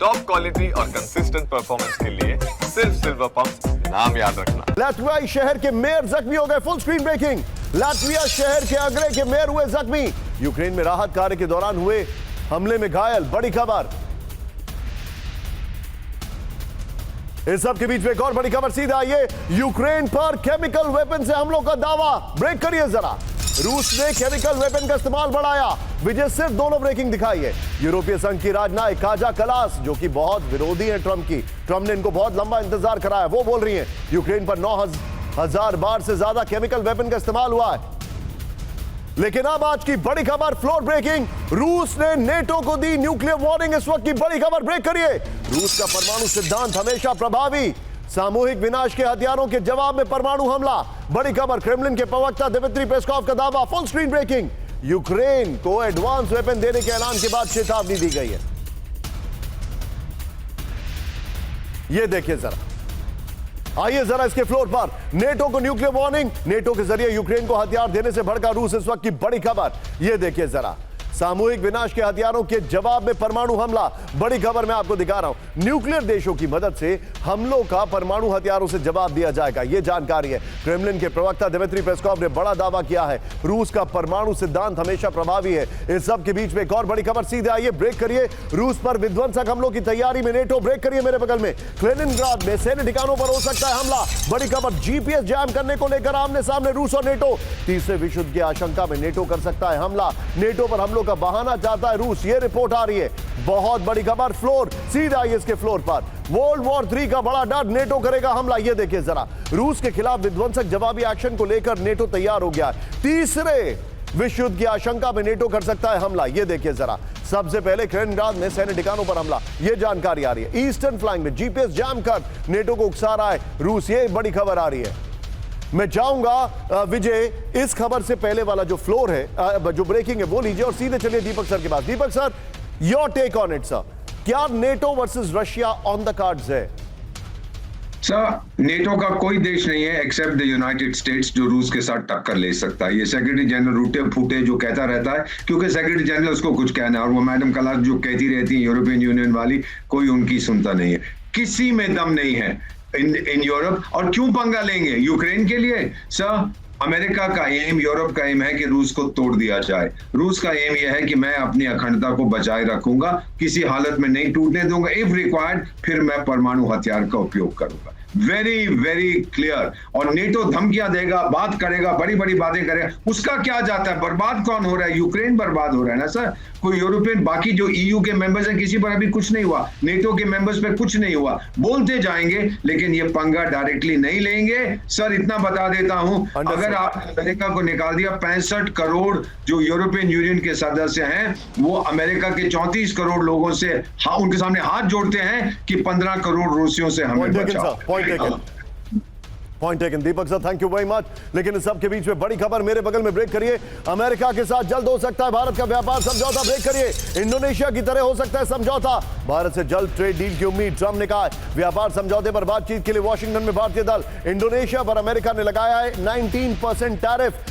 Top quality और consistent performance के लिए सिर्फ सिल्वर पंप नाम याद रखना। लाटविया शहर के मेयर जख्मी हो गए। Full screen breaking. लाटविया शहर के अगले के मेयर हुए जख्मी। यूक्रेन में राहत कार्य के दौरान हुए हमले में घायल। बड़ी खबर। इस सब के बीच में एक और बड़ी खबर सीधा आइए। यूक्रेन पर केमिकल वेपन से हमलों का दावा। ब्रेक करिए जरा। रूस ने केमिकल वेपन का इस्तेमाल बढ़ाया। विजय सिर्फ दोनों ब्रेकिंग दिखाई है। यूरोपीय संघ की राजनायिक काजा कलास, जो कि बहुत विरोधी है ट्रंप की, ट्रंप ने इनको बहुत लंबा इंतजार कराया, वो बोल रही हैं यूक्रेन पर 9,000 बार से ज्यादा केमिकल वेपन का इस्तेमाल हुआ है। लेकिन अब आज की बड़ी खबर, फ्लोर ब्रेकिंग। रूस ने नेटो को दी न्यूक्लियर वार्निंग। इस वक्त की बड़ी खबर, ब्रेक करिए। रूस का परमाणु सिद्धांत हमेशा प्रभावी। सामूहिक विनाश के हथियारों के जवाब में परमाणु हमला। बड़ी खबर, क्रेमलिन के प्रवक्ता दिमित्री पेस्कॉव का दावा। Full screen breaking. यूक्रेन को एडवांस वेपन देने के ऐलान के बाद चेतावनी दी गई है। यह देखिए जरा, आइए जरा इसके फ्लोर पर। नेटो को न्यूक्लियर वार्निंग। नेटो के जरिए यूक्रेन को हथियार देने से भड़का रूस। इस वक्त की बड़ी खबर, यह देखिए जरा। सामूहिक विनाश के हथियारों के जवाब में परमाणु हमला। बड़ी खबर मैं आपको दिखा रहा हूं। न्यूक्लियर देशों की मदद से हमलों का परमाणु हथियारों से जवाब दिया जाएगा, यह जानकारी है। क्रेमलिन के प्रवक्ता दिमित्री पेस्कॉव ने बड़ा दावा किया है। रूस का परमाणु सिद्धांत हमेशा प्रभावी है। इस सब के बीच में एक और बड़ी खबर सीधे आइए। ब्रेक करिए। रूस पर विध्वंसक हमलों की तैयारी में नेटो। ब्रेक करिए मेरे बगल में। कैलिनिंग्राड में सैन्य ठिकानों पर हो सकता है हमला। बड़ी खबर, जीपीएस जैम करने को लेकर आमने सामने रूस और नेटो। तीसरे विश्व युद्ध की आशंका में नेटो कर सकता है हमला। नेटो पर हमलों का बहाना चाहता है रूस, ये रिपोर्ट आ रही है। बहुत बड़ी खबर, फ्लोर सीधा आइए इसके फ्लोर पर। वर्ल्ड वॉर 3 का बड़ा डर, नेटो करेगा हमला। ये देखिए जरा, रूस के खिलाफ विध्वंसक जवाबी एक्शन को लेकर नेटो तैयार हो गया है। तीसरे विश्व युद्ध की आशंका में नेटो कर सकता है हमला। ये देखिए जरा, सबसे पहले कैलिनिंग्राड में सैन्य ठिकानों पर हमला, ये जानकारी आ रही है। ईस्टर्न फ्लैंक में जीपीएस जैम कर नेटो को उकसा रहा है रूस, ये बड़ी खबर आ रही है। मैं चाहूंगा विजय, इस खबर से पहले वाला जो फ्लोर है, जो ब्रेकिंग है, वो लीजिए और सीधे चलिए दीपक सर के पास। Deepak sir, your take on it sir. क्या NATO versus Russia on the cards है? सर, नेटो का कोई देश नहीं है एक्सेप्ट द यूनाइटेड स्टेट्स जो रूस के साथ टक्कर ले सकता है। ये सेक्रेटरी जनरल रूटे फूटे जो कहता रहता है, क्योंकि सेक्रेटरी जनरल उसको कुछ कहना है, और वो मैडम कलास जो कहती रहती है यूरोपियन यूनियन वाली, कोई उनकी सुनता नहीं है। किसी में दम नहीं है इन यूरोप। और क्यों पंगा लेंगे यूक्रेन के लिए? सर, अमेरिका का एम, यूरोप का एम है कि रूस को तोड़ दिया जाए। रूस का एम यह है कि मैं अपनी अखंडता को बचाए रखूंगा, किसी हालत में नहीं टूटने दूंगा। इफ रिक्वायर्ड फिर मैं परमाणु हथियार का उपयोग करूंगा। Very very clear. और नेटो धमकियां देगा, बात करेगा, बड़ी बड़ी बातें करेगा, उसका क्या जाता है? बर्बाद कौन हो रहा है? यूक्रेन बर्बाद हो रहा है ना सर। कोई यूरोपियन, बाकी जो ईयू के मेंबर्स हैं, किसी पर अभी कुछ नहीं हुआ। नेटो के मेंबर्स पे कुछ नहीं हुआ। बोलते जाएंगे लेकिन ये पंगा डायरेक्टली नहीं लेंगे। सर, इतना बता देता हूं, अगर आप अमेरिका को निकाल दिया, 65 करोड़ जो यूरोपियन यूनियन के सदस्य हैं, वो अमेरिका के 34 करोड़ लोगों से उनके सामने हाथ जोड़ते हैं कि 15 करोड़ रूसियों से हमें बचाओ। Point taken Deepak sir, thank you very much. लेकिन इस सब के बीच में बड़ी खबर मेरे बगल में, ब्रेक करिए। अमेरिका के साथ जल्द हो सकता है भारत का व्यापार समझौता। ब्रेक करिए। इंडोनेशिया की तरह हो सकता है समझौता। भारत से जल्द ट्रेड डील की उम्मीद। ट्रंप ने कहा व्यापार समझौते पर बातचीत के लिए वॉशिंगटन में भारतीय दल। इंडोनेशिया पर अमेरिका ने लगाया है 19% टैरिफ।